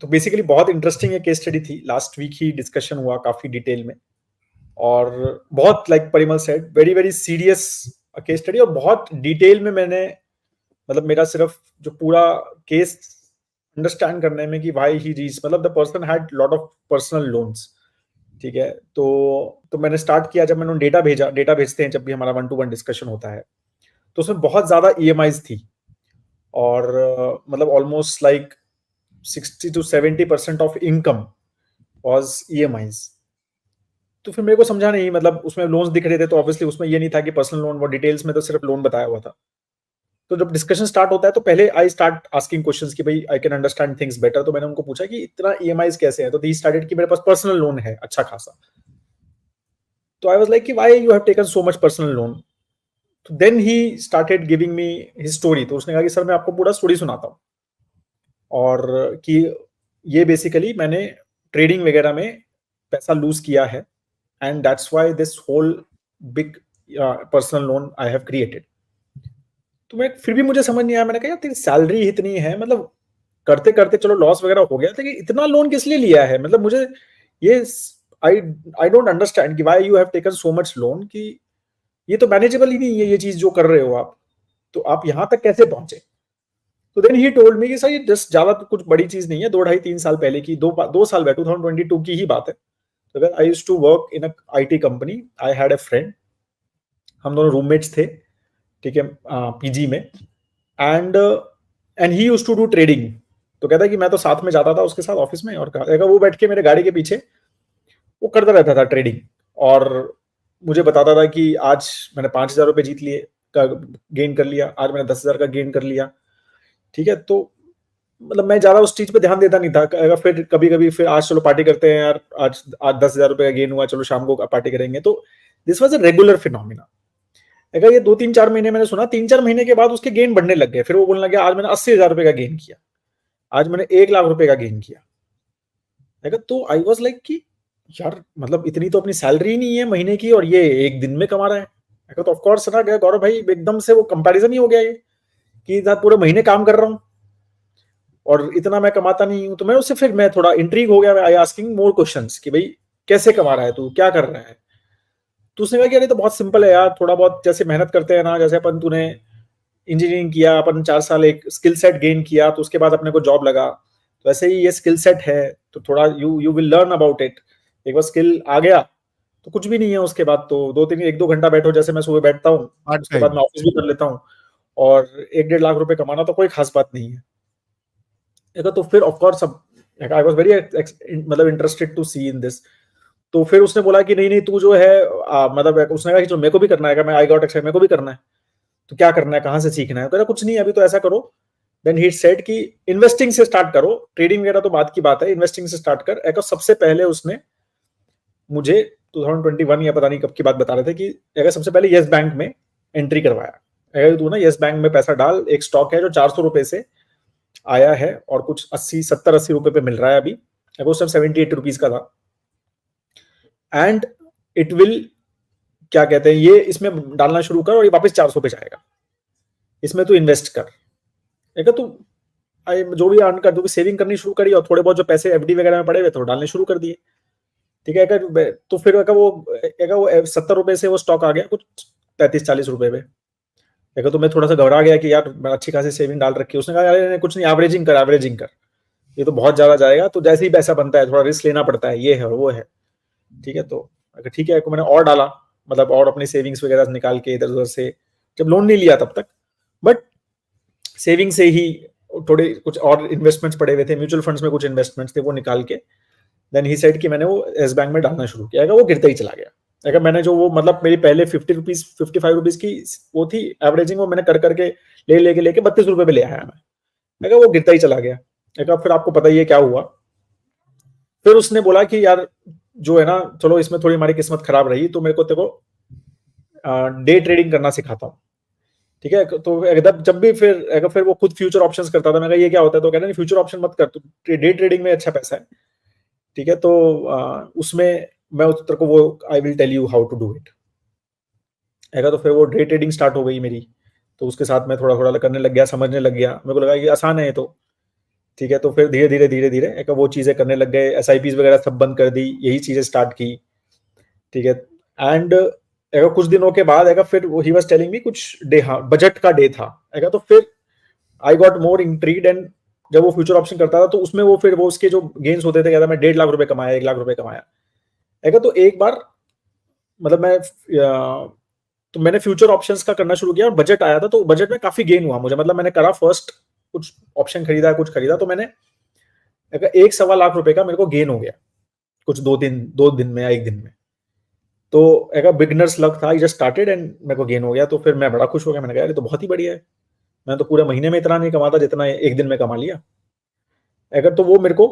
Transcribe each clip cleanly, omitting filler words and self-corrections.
तो बेसिकली बहुत इंटरेस्टिंग ये केस स्टडी थी, लास्ट वीक ही डिस्कशन हुआ काफी डिटेल में, और बहुत like Parimal said very very serious case study, और बहुत डिटेल में मैंने मतलब मेरा सिर्फ जो पूरा केस अंडरस्टैंड करने में कि भाई ही रीच मतलब the person had lot of personal loans, ठीक है। तो मैंने स्टार्ट किया, जब मैंने डेटा भेजा, डेटा भेजते हैं जब भी हमारा 1-to-1 डिस्कशन होता है, तो उसमें बहुत ज्यादा ईएमआईज थी, और मतलब almost like 60 to 70% of income was EMIs. तो फिर मेरे को समझा नहीं, मतलब उसमें लोन्स दिख रहे थे तो ऑब्वियसली उसमें ये नहीं था कि पर्सनल लोन, वो डिटेल्स में तो सिर्फ लोन बताया हुआ था। तो जब डिस्कशन स्टार्ट होता है तो पहले आई स्टार्ट आस्किंग क्वेश्चंस कि भाई I can understand things better. तो मैंने उनको पूछा कि इतना ईएमआईज कैसे है, तो ही स्टार्टेड कि मेरे पास पर्सनल लोन है अच्छा खासा। तो आई वाज लाइक कि why you have taken so much personal loan. तो then he started giving me his story. तो उसने कहा कि सर मैं आपको पूरा स्टोरी सुनाता हूँ, और कि ये बेसिकली मैंने ट्रेडिंग वगैरह में पैसा लूज किया है, and that's why this whole big personal loan I have created. तो मैं फिर भी मुझे समझ नहीं आया, मैंने कहा यार तेरी सैलरी इतनी है, मतलब करते करते चलो लॉस वगैरह हो गया, लेकिन इतना लोन किस लिए लिया है, मतलब मुझे ये आई आई डोंट अंडरस्टैंड कि why you have taken so much loan, कि ये तो मैनेजेबल ही नहीं है ये चीज जो कर रहे हो आप, तो आप यहां तक कैसे पहुंचे। तो देन ही टोल्ड मी कि सर ये जस्ट ज्यादा तो कुछ बड़ी चीज नहीं है, 2 ढाई 3 साल पहले की, दो साल पहले 2022 की ही बात है। तो I used to work in a IT company, I had a friend, हम दोनों रूममेट्स थे, ठीक है, पीजी में, and he used to do trading. तो कहता है कि मैं तो साथ में जाता था उसके साथ ऑफिस में, और कहा वो बैठ के मेरे गाड़ी के पीछे वो करता रहता था ट्रेडिंग, और मुझे बताता था कि आज मैंने 5,000 रुपये जीत लिए, का गेन कर लिया, आज मैंने 10,000 का गेन कर लिया, ठीक है। तो मतलब मैं ज्यादा उस चीज पे ध्यान देता नहीं था। फिर कभी कभी फिर आज चलो पार्टी करते हैं यार, आज आज 10,000 रुपये का गेन हुआ, चलो शाम को पार्टी करेंगे। तो this was a regular phenomena. अगर ये 2-3-4 महीने मैंने सुना, 3-4 महीने के बाद उसके गेन बढ़ने लग गए, फिर वो बोलने लगे आज मैंने 80,000 रुपये का गेन किया, आज मैंने 1 लाख रुपए का गेन किया। अगर तो आई वॉज लाइक कि यार मतलब इतनी तो अपनी सैलरी नहीं है महीने की, और ये एक दिन में कमा रहा है। अगर तो ऑफकोर्स ना गया गौरव भाई, एकदम से वो कंपैरिजन ही हो गया ये, कि पूरे महीने काम कर रहा हूँ और इतना मैं कमाता नहीं हूँ। तो मैं उससे फिर मैं थोड़ा इंट्रीग हो गया, आई आस्किंग मोर क्वेश्चंस कि भाई कैसे कमा रहा है तू, क्या कर रहा है। तो उसने कहा कि अरे तो बहुत सिंपल है यार, थोड़ा बहुत जैसे मेहनत करते हैं ना, जैसे अपन तूने इंजीनियरिंग किया, अपन 4 साल एक स्किल सेट गेन किया, तो उसके बाद अपने को जॉब लगा, तो ऐसे ही ये स्किल सेट है, तो थोड़ा you you will learn about it. एक बार स्किल आ गया तो कुछ भी नहीं है उसके बाद, तो 1-2 घंटा बैठो, जैसे मैं सुबह बैठता हूँ, पार्ट उसके बाद टाइम। मैं ऑफिस भी कर लेता हूँ, और 1-1.5 लाख रुपए कमाना तो कोई खास बात नहीं है। तो फिर ऑफकोर्स सब आई वाज वेरी मतलब interested to see in this. तो फिर उसने बोला कि नहीं नहीं तू जो है मतलब उसने कहा कि जो मेरे को भी करना है, मैं आई गॉट एक्साइटेड, मेरे को भी करना है, तो क्या करना है, कहाँ से सीखना है। कह रहा कुछ नहीं, अभी तो ऐसा करो, देन ही सेड कि इन्वेस्टिंग से स्टार्ट करो, ट्रेडिंग वगैरह तो बात की बात है, इन्वेस्टिंग से स्टार्ट कर। एक सबसे पहले उसने मुझे 2021 या पता नहीं कब की बात बता रहे थे कि अगर सबसे पहले येस बैंक में एंट्री करवाया, अगर तू ना येस बैंक में पैसा डाल, एक स्टॉक है जो 400 रुपए से आया है और कुछ 70-80 रुपए पे मिल रहा है अभी, अगर उस टाइम 78 रुपीज का था, एंड इट विल क्या कहते हैं ये, इसमें डालना शुरू कर और ये वापस 400 पे जाएगा, इसमें तू इन्वेस्ट कर। एक तू जो भी अर्न कर, जो भी सेविंग करनी शुरू करी, और थोड़े बहुत जो पैसे एफडी वगैरह में पड़े हुए थे वो डालने शुरू कर दिए, ठीक है। अगर तो फिर अगर वो 70 रुपए से वो स्टॉक आ गया कुछ 35-40 रुपए पे। अगर तो मैं थोड़ा सा घबरा गया कि यार मैं अच्छी खासी सेविंग डाल रखी है। उसने कहा अरे कुछ नहीं, एवरेजिंग कर, एवरेजिंग कर, ये तो बहुत ज्यादा जाएगा, तो जैसे ही पैसा बनता है थोड़ा रिस्क लेना पड़ता है, ये है वो है, ठीक है। तो अगर ठीक है, मैंने और डाला, मतलब और अपनी सेविंग्स वगैरह निकाल के इधर उधर से, जब लोन नहीं लिया तब तक, बट सेविंग से ही थोड़े कुछ और इन्वेस्टमेंट्स पड़े हुए थे, म्यूचुअल फंड्स में कुछ इन्वेस्टमेंट्स थे, वो निकाल के देन ही सेड कि मैंने वो एस बैंक में डालना शुरू किया। वो गिरता ही चला गया। अगर मैंने जो वो मतलब मेरी पहले 50 रुपीज 55 रुपीज की वो थी एवरेजिंग, वो मैंने कर करके लेके 32 रुपए पे ले आया मैं। वो गिरता ही चला गया। फिर आपको पता ही है क्या हुआ। फिर उसने बोला कि यार जो है ना, चलो इसमें थोड़ी हमारी किस्मत खराब रही, तो मेरे को तेको डे ट्रेडिंग करना सिखाता हूँ, ठीक है। तो एकदम जब भी फिर वो खुद फ्यूचर ऑप्शंस करता था। मैं कहा ये क्या होता है, तो कहना नहीं फ्यूचर ऑप्शन मत कर, तो डे ट्रेडिंग में अच्छा पैसा है, ठीक है। तो उसमें मैं तेरे को वो I will tell you how to do it. तो फिर वो डे ट्रेडिंग स्टार्ट हो गई मेरी, तो उसके साथ मैं थोड़ा थोड़ा करने लग गया, समझने लग गया, मेरे को लगा कि आसान है ये तो, ठीक है, तो फिर धीरे-धीरे एक वो चीज़ें करने लग गए, एसआईपीज़ वगैरह सब बंद कर दी, यही चीज़ें स्टार्ट की, ठीक है। एंड कुछ दिनों के बाद फिर ही वाज़ टेलिंग मी कुछ डे, हाँ, बजट का डे था। तो फिर I got more intrigued, and जब वो फ्यूचर ऑप्शन करता था तो उसमें वो फिर वो उसके जो गेन्स होते थे, कहता मैं 1.5 लाख रुपए कमाया, 1 लाख रुपए कमाया। तो एक बार मतलब तो मैंने फ्यूचर ऑप्शंस का करना शुरू किया और बजट आया था, तो बजट में काफी गेन हुआ मुझे। मतलब मैंने करा फर्स्ट कुछ ऑप्शन खरीदा, कुछ खरीदा, तो मैंने 1.25 लाख रुपए का मेरे को गेन हो गया कुछ 2 दिन में या 1 दिन में। तो बिगनर्स लक था, आई जस्ट स्टार्टेड एंड मेरे को गेन हो गया। तो फिर मैं बड़ा खुश हो गया, मैंने कहा यार ये तो बहुत ही बढ़िया है, मैं तो पूरे महीने में इतना नहीं कमाता जितना 1 दिन में कमा लिया। तो वो मेरे को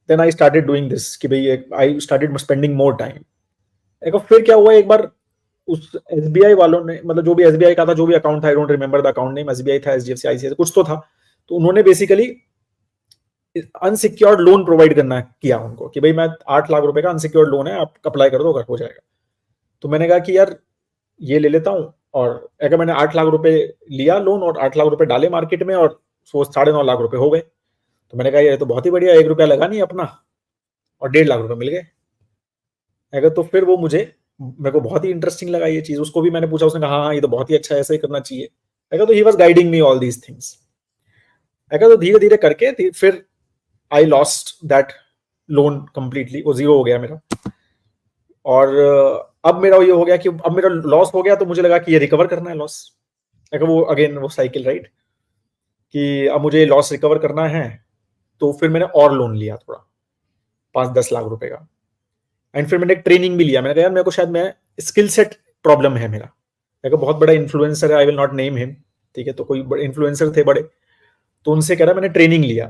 then I started doing this कि भाई I started spending more time. फिर क्या हुआ, एक बार उस एसबीआई वालों ने, मतलब जो भी एसबीआई का था, जो भी अकाउंट था, I don't remember the account name, SBI था, एचडीएफसी, आईसीआईसीआई कुछ तो था, तो उन्होंने बेसिकली अनसिक्योर्ड लोन प्रोवाइड करना किया उनको कि भाई मैं 8 लाख रुपए का अनसिक्योर्ड लोन है, आप अप्लाई कर दो, अगर हो जाएगा। तो मैंने कहा कि यार ये ले लेता हूँ, और अगर मैंने 8 लाख रुपए लिया लोन और 8 लाख रुपए डाले मार्केट में, और वो 9.5 लाख रुपए हो गए। तो मैंने कहा ये तो बहुत ही बढ़िया, 1 रुपया लगा नहीं अपना और 1.5 लाख रुपए मिल गए। तो फिर वो मेरे को बहुत ही इंटरेस्टिंग लगा ये चीज। उसको भी मैंने पूछा, उसने कहा हाँ ये तो बहुत ही अच्छा है, ऐसा ही करना चाहिए। तो he was guiding me all these things. तो धीरे धीरे करके फिर I lost that loan completely, वो जीरो हो गया मेरा। और अब मेरा ये हो गया कि अब मेरा लॉस हो गया, तो मुझे लगा कि ये रिकवर करना है लॉस। वो अगेन वो साइकिल, राइट, कि अब मुझे लॉस रिकवर करना है। तो फिर मैंने और लोन लिया थोड़ा 5-10 लाख रुपए का, एंड फिर मैंने एक ट्रेनिंग भी लिया। मैंने कहा यार मेरे को शायद मैं स्किल सेट प्रॉब्लम है मेरा। बहुत बड़ा इन्फ्लुएंसर है, I will not name him, ठीक है, तो कोई बड़े इन्फ्लुएंसर थे बड़े, तो उनसे कह रहा मैंने ट्रेनिंग लिया,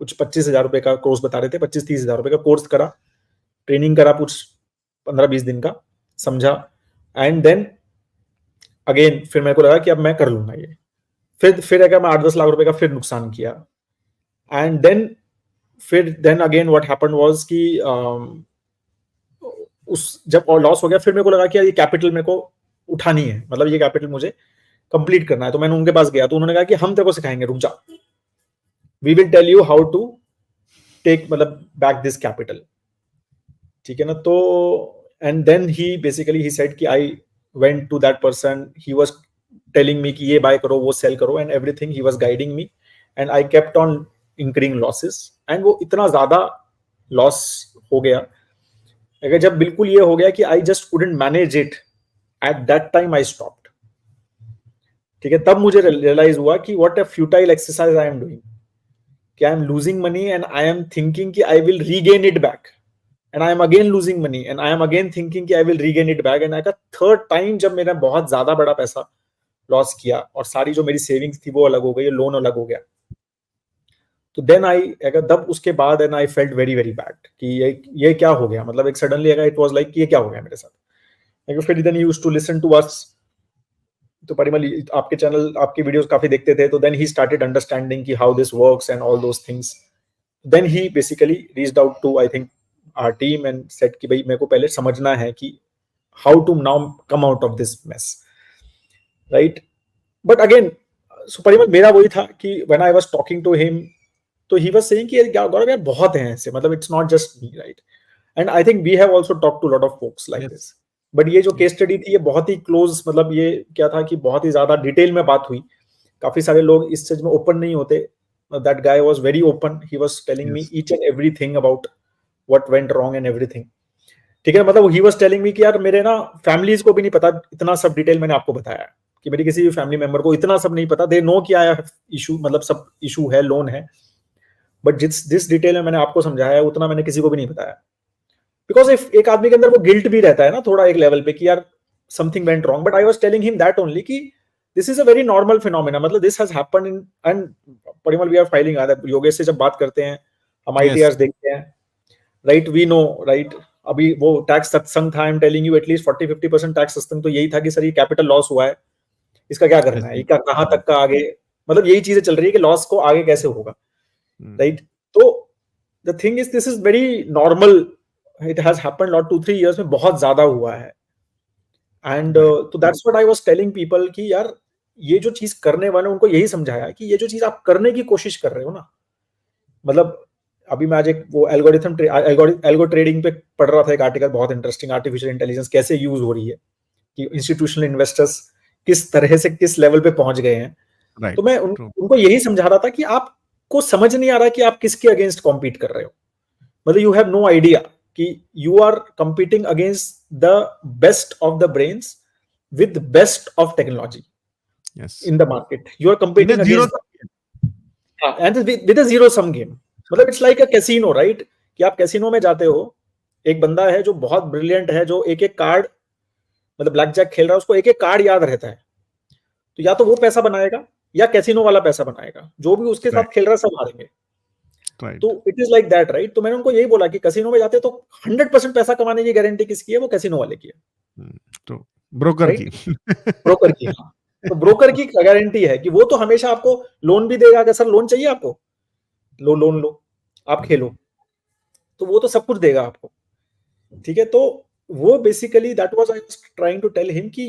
कुछ 25,000 रुपए का कोर्स बता रहे थे, 25-30,000 रुपए का कोर्स करा, ट्रेनिंग करा कुछ 15-20 दिन का, समझा, एंड देन अगेन फिर मेरे को लगा कि अब मैं कर लूंगा ये। फिर मैं 8-10 लाख रुपए का फिर नुकसान किया, and then again what happened was कि उस जब और लॉस हो गया, फिर मेरे को लगा कि यार ये कैपिटल मेरे को उठानी है, मतलब ये कैपिटल मुझे कंप्लीट करना है। तो मैंने उनके पास गया, तो उन्होंने कहा कि हम तेरे को सिखाएंगे, रुक जा, we will tell you how to take मतलब बैक दिस कैपिटल, ठीक है ना। तो and then he basically he said कि I went to that person, he was telling me कि ये बाय करो, वो सेल करो, and everything he was guiding me, and I kept on increasing losses. And वो इतना ज्यादा लॉस हो गया, जब बिल्कुल ये हो गया कि I just couldn't manage it, at that time I stopped, ठीक है। तब मुझे रियलाइज हुआ कि what a futile exercise I am doing, कि I am losing money and I am thinking कि I will regain it back, and I am again losing money and I am again thinking कि I will regain it back. And I का third time जब मैंने बहुत ज्यादा बड़ा पैसा loss किया और सारी जो मेरी सेविंग्स थी वो अलग हो गई, लोन अलग हो गया, तो देन आई तब उसके बाद and I felt very very bad कि ये क्या हो गया। मतलब एक सडनली इट वाज लाइक ये क्या हो गया मेरे साथ। फिर then used to listen to us, तो परिमल आपके चैनल, आपकी वीडियोस काफी देखते थे, तो देन ही स्टार्टेड अंडरस्टैंडिंग कि how this works and all those things. Then he basically reached out to I think our team and said कि भाई मेरे को पहले समझना है कि how to now come out of this mess, right. But again so Parimal मेरा वही था कि when I was talking to him, तो ही वाज सेइंग कि गौरव यार बहुत हैं ऐसे, मतलब it's not just me, right. And I think we have also talked to lot of folks like this. But ये जो केस स्टडी थी ये बहुत ही क्लोज, मतलब ये क्या था कि बहुत ही ज्यादा डिटेल में बात हुई। काफी सारे लोग इस चीज में ओपन नहीं होते। That guy was very open, he was telling me each and everything about what went wrong and everything, ठीक है। मतलब ही वाज टेलिंग मी कि यार मेरे ना फैमिलीज को भी नहीं पता इतना सब डिटेल मैंने आपको बताया, कि मेरी किसी भी फैमिली मेंबर को इतना सब नहीं पता। दे नो कि आया इशू, मतलब सब इशू है, लोन है, बट जिस डिटेल में मैंने आपको समझाया है उतना मैंने किसी को भी नहीं बताया। बिकॉज एक आदमी के अंदर वो गिल्ट भी रहता है ना थोड़ा एक लेवल पे कि यार something went wrong, but I was telling him that only कि this is a very normal phenomena, मतलब this has happened in and Parimal we are filing Yogesh से जब बात करते हैं, हम आईटीआर देखते हैं, राइट, वी नो, राइट। अभी वो टैक्स सत्संग था, I am telling you at least 40-50% tax सत्संग तो यही था कि सर ये कैपिटल लॉस हुआ है, इसका क्या करना है, ये क्या कहां तक का आगे, मतलब यही चीजें चल रही है कि लॉस को आगे कैसे होगा, राइट। तो the thing is this is very normal, it has happened lot 2-3 years में बहुत ज्यादा हुआ है। एंड तो that's what I was telling people कि यार ये जो चीज करने वाले उनको यही समझाया कि ये जो चीज आप करने की कोशिश कर रहे हो ना, मतलब अभी मैं आज एक वो एल्गो ट्रेडिंग पे पढ़ रहा था एक आर्टिकल, बहुत इंटरेस्टिंग, आर्टिफिशियल इंटेलिजेंस कैसे यूज हो रही है, कि इंस्टीट्यूशनल इन्वेस्टर्स किस तरह से किस लेवल पे पहुंच गए हैं। तो मैं उनको यही समझा रहा था कि आपको समझ नहीं आ रहा कि आप किसके अगेंस्ट कॉम्पीट कर रहे हो, मतलब यू हैव नो आइडिया कि you are competing against the best of the brains with best of technology in the market, you are competing against and with a zero sum game. मतलब it's like a casino, right, कि आप casino में जाते हो, एक बंदा है जो बहुत ब्रिलियंट है, जो एक एक कार्ड, मतलब ब्लैक जैक खेल रहा है, उसको एक एक कार्ड याद रहता है, तो या तो वो पैसा बनाएगा या कैसीनो वाला पैसा बनाएगा, जो भी उसके साथ खेल रहा है सब हारेंगे। तो it is like that, right. तो मैंने उनको यही बोला कि कैसीनो में जाते तो 100% पैसा कमाने की गारंटी किसकी है? वो कैसीनो वाले की है, तो ब्रोकर की ब्रोकर की। हाँ, तो ब्रोकर की गारंटी है कि वो तो हमेशा आपको लोन भी देगा, अगर सर लोन चाहिए आपको, लोन लो, आप खेलो, तो वो तो सब कुछ देगा आपको, ठीक है। तो वो basically that was I was trying to tell him कि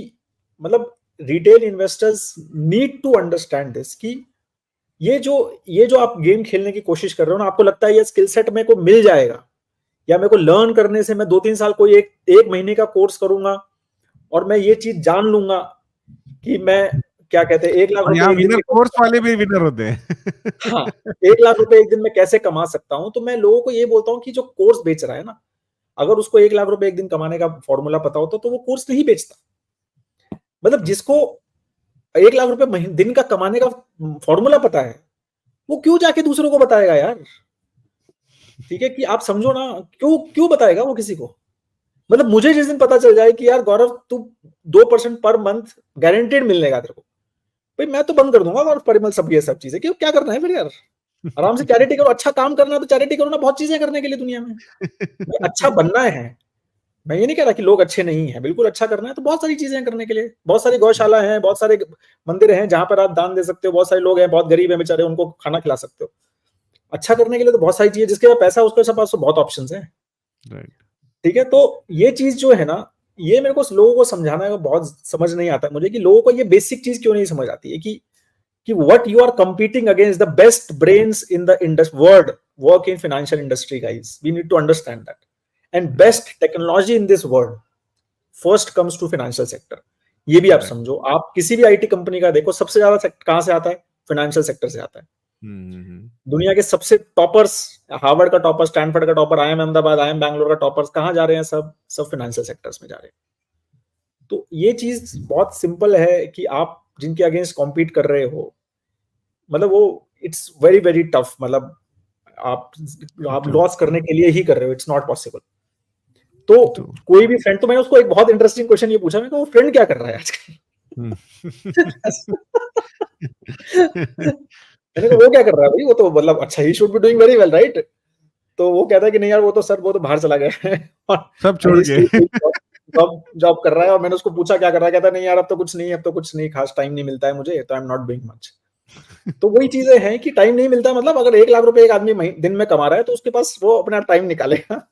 मतलब retail investors need to understand this, कि ये जो आप गेम खेलने की कोशिश कर रहे हो ना, आपको लगता है ये स्किल सेट मेरे को मिल जाएगा, या मेरे को लर्न करने से मैं 2-3 साल कोई एक महीने का कोर्स करूंगा और मैं ये चीज जान लूंगा कि मैं क्या कहते हैं 1 लाख रुपए एक दिन में, कोर्स वाले भी विनर होते हैं हाँ, 1 लाख रुपए एक दिन में कैसे कमा सकता हूं। तो मैं लोगों को ये बोलता हूँ कि जो कोर्स बेच रहा है ना, अगर उसको 1 लाख रुपए एक दिन कमाने का फॉर्मूला पता होता तो वो कोर्स नहीं बेचता। मतलब जिसको 1 लाख रुपए दिन का कमाने का फॉर्मूला पता है, वो क्यों जाके दूसरों को बताएगा यार, ठीक है, कि आप समझो ना, क्यों क्यों बताएगा वो किसी को? मतलब मुझे जिस दिन पता चल जाए कि यार गौरव तू 2% पर मंथ गारंटेड मिलने का तेरे को, भाई मैं तो बंद कर दूंगा गौरव परिमल सब ये सब चीजें, क्यों, क्या करना है फिर यार? आराम से चैरिटी करो, अच्छा काम करना है तो चैरिटी करो ना, बहुत चीजें करने के लिए दुनिया में, अच्छा बनना है। मैं ये नहीं कह रहा कि लोग अच्छे नहीं है, बिल्कुल अच्छा करना है तो बहुत सारी चीजें करने के लिए, बहुत सारी गौशाला है, बहुत सारे मंदिर हैं जहां पर आप दान दे सकते हो, बहुत सारे लोग हैं बहुत गरीब है बेचारे, उनको खाना खिला सकते हो। अच्छा करने के लिए तो बहुत सारी चीजें, जिसके पास पैसा उसके पास तो बहुत ऑप्शंस हैं, ठीक है। तो ये चीज जो है ना, ये मेरे को लोगों को समझाना है, बहुत समझ नहीं आता मुझे कि लोगों को ये बेसिक चीज क्यों नहीं समझ आती है कि what you are competing against the best brains in the world work in financial industry guys, we need to understand that, and best technology in this world first comes to financial sector. ये भी आप समझो, आप किसी भी IT company का देखो, सबसे ज्यादा कहां से आता है? फाइनेंशियल सेक्टर से आता है। दुनिया के सबसे टॉपर्स, हार्वर्ड का टॉपर, स्टैनफोर्ड का topper, IIM Ahmedabad, IIM Bangalore का टॉपर्स कहां जा रहे हैं? सब फाइनेंशियल सेक्टर्स में जा रहे हैं। तो ये चीज बहुत सिंपल है कि आप जिनके अगेंस्ट कॉम्पीट कर रहे हो, मतलब वो इट्स वेरी वेरी टफ, मतलब आप लॉस करने के लिए ही कर रहे हो, इट्स नॉट पॉसिबल। तो कोई भी फ्रेंड, तो मैंने उसको एक बहुत इंटरेस्टिंग क्वेश्चन ये पूछा, मैं वो फ्रेंड क्या कर रहा है आजकल? मैंने कहा वो क्या कर रहा है भाई, वो तो मतलब अच्छा, he should be doing very well, right? तो वो कहता है कि नहीं यार, वो तो सर वो तो बाहर चला गया है सब छोड़ के जॉब कर रहा है। और मैंने उसको पूछा क्या कर रहा है, कहता नहीं यार अब तो कुछ नहीं, अब तो कुछ नहीं खास, टाइम नहीं मिलता है मुझे, तो I am not doing much. तो वही चीजें हैं कि टाइम नहीं मिलता, मतलब अगर 1 लाख रुपए एक आदमी दिन में कमा रहा है तो उसके पास वो अपना टाइम निकालेगा।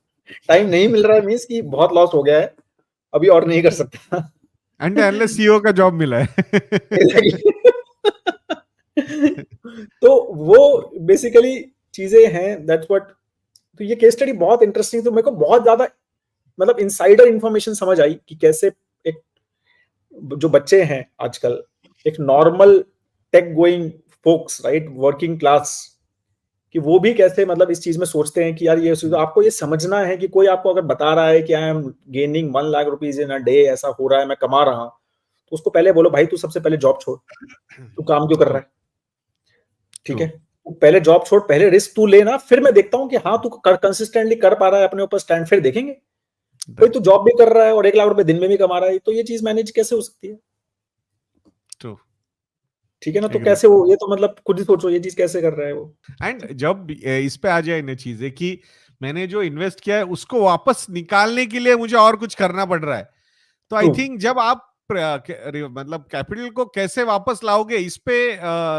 टाइम नहीं मिल रहा है मींस कि बहुत लॉस हो गया है, अभी और नहीं कर सकता। अनलेस सीईओ का जॉब मिला है तो वो बेसिकली चीजें हैं, दैट्स व्हाट। तो ये केस स्टडी बहुत इंटरेस्टिंग, तो मेरे को बहुत ज्यादा मतलब इनसाइडर इंफॉर्मेशन समझ आई कि कैसे एक जो बच्चे हैं आजकल, एक normal tech going folks, right, working class, कि वो भी कैसे मतलब इस चीज में सोचते हैं कि यार ये आपको ये समझना है कि कोई आपको अगर बता रहा है कि I M gaining 1 lakh rupees in a day, ऐसा हो रहा है, मैं कमा रहा हूं, तो उसको पहले बोलो भाई तू सबसे पहले जॉब छोड़, तू काम क्यों कर रहा है, ठीक है, पहले जॉब छोड़, पहले रिस्क तू लेना, फिर मैं देखता हूँ कि हाँ तू कंसिस्टेंटली कर पा रहा है अपने ऊपर स्टैंड, फिर देखेंगे। भाई तू जॉब भी कर रहा है और 1 लाख रुपए दिन में भी कमा रहा है, तो ये चीज मैनेज कैसे हो सकती है? ठीक है ना, तो कैसे हो, ये तो मतलब खुद ही सोचो ये चीज कैसे कर रहा है वो। एंड जब इस पे आ जाए ना चीजें कि मैंने जो इन्वेस्ट किया है उसको वापस निकालने के लिए मुझे और कुछ करना पड़ रहा है, तो आई थिंक जब आप मतलब कैपिटल को कैसे वापस लाओगे इस पे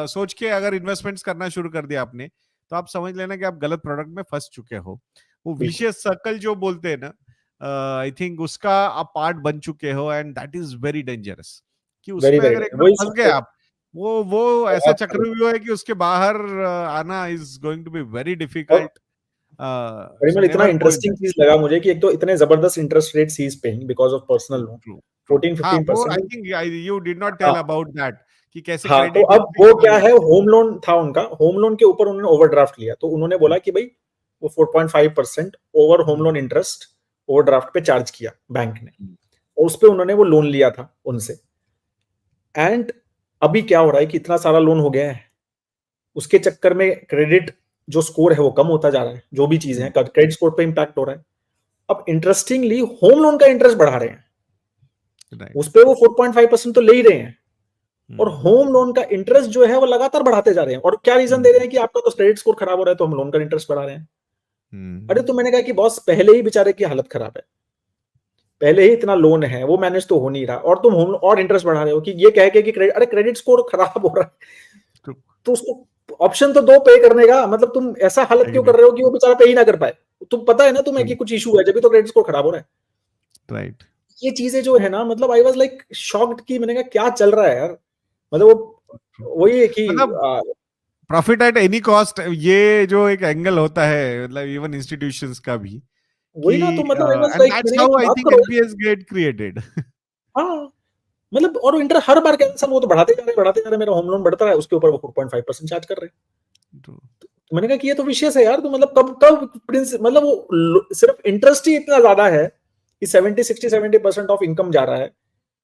सोच के अगर इन्वेस्टमेंट्स करना शुरू कर दिया आपने, तो आप समझ लेना कि आप गलत प्रोडक्ट में फंस चुके हो। वो विशियस सर्कल जो बोलते हैं ना, आई थिंक उसका आप पार्ट बन चुके हो, and that is very dangerous, कि उसमें अगर एक बार फंस गए आप, वो ऐसा बहुत सारे। चक्रव्यूह है कि उसके बाहर आना is going to be very और डिफिकल्ट। सो परिमल, इतना never go in interesting that. चीज लगा मुझे कि एक तो इतने जबरदस्त interest rates he is paying because of personal true, loan, true, true. हाँ, वो 14-15%। I think you did not tell हाँ, अबाउट दैट कि कैसे हाँ, तो क्रेडिट अब वो हिस्ट्री क्या है, होम लोन था उनका, होम लोन के ऊपर उन्होंने ओवरड्राफ्ट लिया, तो उन्होंने बोला कि भाई वो 4.5% over home loan interest overdraft पे चार्ज किया बैंक ने, और उस पे उन्होंने वो लोन लिया था उनसे। एंड अभी क्या हो रहा है कि इतना सारा लोन हो गया है, उसके चक्कर में क्रेडिट जो स्कोर है वो कम होता जा रहा है, जो भी चीजें हैं क्रेडिट स्कोर पे इंपैक्ट हो रहा है। अब इंटरेस्टिंगली होम लोन का इंटरेस्ट बढ़ा रहे हैं, राइट। उस पे वो 4.5% तो ले ही रहे हैं, और होम लोन का इंटरेस्ट जो है वो लगातार बढ़ाते जा रहे हैं। और क्या रीजन दे रहे हैं कि आपका तो क्रेडिट स्कोर खराब हो रहा है तो हम लोन का इंटरेस्ट बढ़ा रहे हैं। अरे तो मैंने कहा कि बॉस, पहले ही बेचारे की हालत खराब है, पहले ही इतना लोन है, वो मैनेज तो हो नहीं रहा, और तुम होम और इंटरेस्ट बढ़ा रहे हो कि ये कह के कि अरे क्रेडिट स्कोर खराब हो रहा है, तो उसको ऑप्शन तो दो पे करने का, मतलब तुम ऐसा हालत क्यों कर रहे हो कि वो बेचारा पे ही ना कर पाए। तुम पता है ना तुम्हें कि कुछ इशू है, जब भी तो क्रेडिट स्कोर खराब हो रहा है। राइट। ये चीजें जो है ना, मतलब आई वाज लाइक शॉक्ड कि मैंने कहा क्या चल रहा है यार, मतलब वो वही है कि मतलब प्रॉफिट एट एनी कॉस्ट, ये जो एक एंगल होता है मतलब इवन इंस्टीट्यूशंस का भी, वही कि ना, तो मतलब I was and like that's मैंने कहा हाउ कि आई बात थिंक करो। NPS get created. हाँ, मतलब और इंटर हर बार कैंसिल, वो तो बढ़ाते जा रहे बढ़ाते जा रहे, मेरा होम लोन बढ़ता रहा है, उसके ऊपर वो 4.5% चार्ज कर रहे हैं। तो मैंने कहा कि ये तो विशेष है यार, तो मतलब कब कब मतलब वो सिर्फ इंटरेस्ट ही इतना ज्यादा है कि 70-60-70% ऑफ इनकम जा रहा है,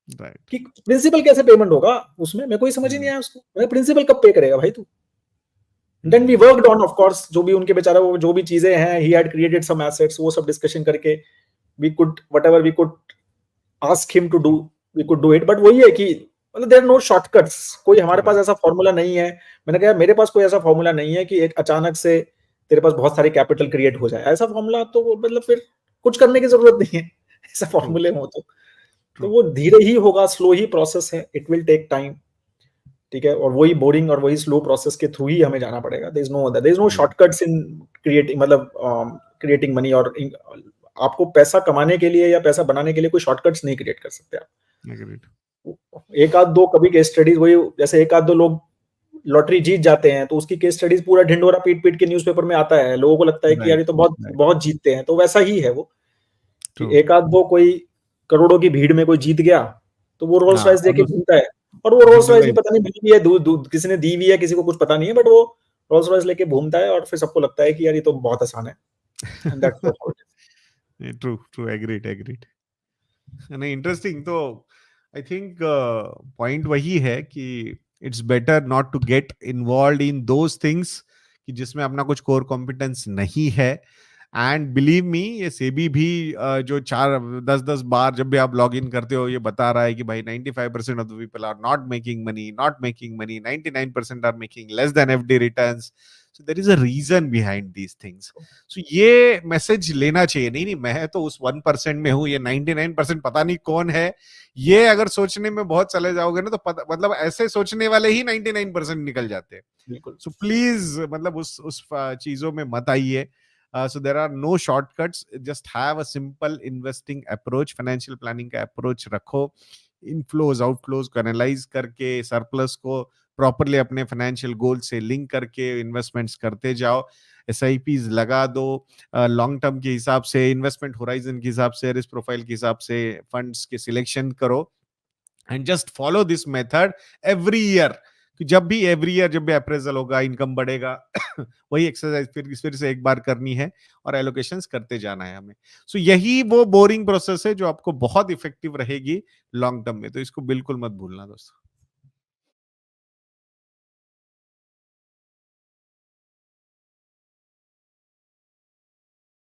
राइट। कि प्रिंसिपल कैसे पेमेंट होगा उसमें, मैं कोई समझ ही नहीं आया उसको, मैं प्रिंसिपल कब पे करेगा भाई तू। Then we worked on, of course, जो भी उनके बेचारा वो जो भी चीजें हैं, he had created some assets, वो सब डिस्कशन करके we could whatever we could ask him to do, we could do it. But वही है कि मतलब देयर नो शॉर्टकट्स, कोई हमारे पास ऐसा फॉर्मूला नहीं है। मैंने कहा मेरे पास कोई ऐसा फॉर्मूला नहीं है कि एक अचानक से तेरे पास बहुत सारी कैपिटल क्रिएट हो जाए, ऐसा फॉर्मूला तो मतलब फिर कुछ करने की जरूरत नहीं है, ऐसा ट्रू, फॉर्मूले हो तो ट्रू। वो धीरे ही होगा, स्लो ही प्रोसेस है, इट विल टेक टाइम। ठीक है, और वही बोरिंग और वही स्लो प्रोसेस के थ्रू ही हमें जाना पड़ेगा। There is no shortcuts in creating, मतलब क्रिएटिंग मनी, और आपको पैसा कमाने के लिए या पैसा बनाने के लिए कोई शॉर्टकट्स नहीं क्रिएट कर सकते आप। एग्रीड। एक आध दो कभी केस स्टडीज, वही जैसे एक आध दो लोग लॉटरी जीत जाते हैं तो उसकी केस स्टडीज पूरा ढिंडोरा पीट पीट के न्यूज़पेपर में आता है, लोगों को लगता है कि यार राइट, ये तो बहुत राइट। बहुत जीतते हैं, तो वैसा ही है वो, कि ट्रू। एक आध दो कोई करोड़ों की भीड़ में कोई जीत गया तो वो रोल्स हाँ, रॉयस और देके उस घूमता है, और वो रोल्स रॉयस भी जनरलाइज। पता नहीं मिली है, किसी ने दी हुई है, किसी को कुछ पता नहीं है, बट वो रोल्स रॉयस लेके घूमता है, और फिर सबको लगता है कि यार ये तो बहुत आसान है। And that's what it true, true, agreed, agreed. नहीं, इंटरेस्टिंग। तो आई थिंक पॉइंट वही है कि it's better not to get involve in those things कि जिसमें अपना कुछ कोर कॉम्पिटेंस नहीं है। एंड बिलीव मी, ये सेबी भी जो 4-10 बार जब भी आप लॉग इन करते हो ये बता रहा है कि भाई 95% of the people are not making money, not making money, 99% are making less than FD returns. So there is a reason behind these things. So ये मैसेज लेना चाहिए, नहीं नहीं मैं तो उस 1% में हूं, ये 99% पता नहीं कौन है। ये अगर सोचने में बहुत चले जाओगे ना तो मतलब ऐसे सोचने वाले ही 99% निकल जाते हैं। बिल्कुल। सो प्लीज मतलब उस चीजों में मत आइए। So there are no shortcuts. Just have a simple investing approach, financial planning का approach रखो। इनफ्लोज आउटफ्लोज को एनालाइज करके सरप्लस को प्रॉपरली अपने फाइनेंशियल गोल से लिंक करके इन्वेस्टमेंट्स करते जाओ। SIPs लगा दो लॉन्ग टर्म के हिसाब से, इन्वेस्टमेंट होराइजन के हिसाब से, रिस्क प्रोफाइल के हिसाब से फंड्स के सिलेक्शन करो। And just follow this method every year. जब भी एवरी ईयर जब भी अप्रेजल होगा, इनकम बढ़ेगा, वही एक्सरसाइज फिर से एक बार करनी है और एलोकेशंस करते जाना है हमें। सो यही वो बोरिंग प्रोसेस है जो आपको बहुत इफेक्टिव रहेगी लॉन्ग टर्म में, तो इसको बिल्कुल मत भूलना दोस्तों।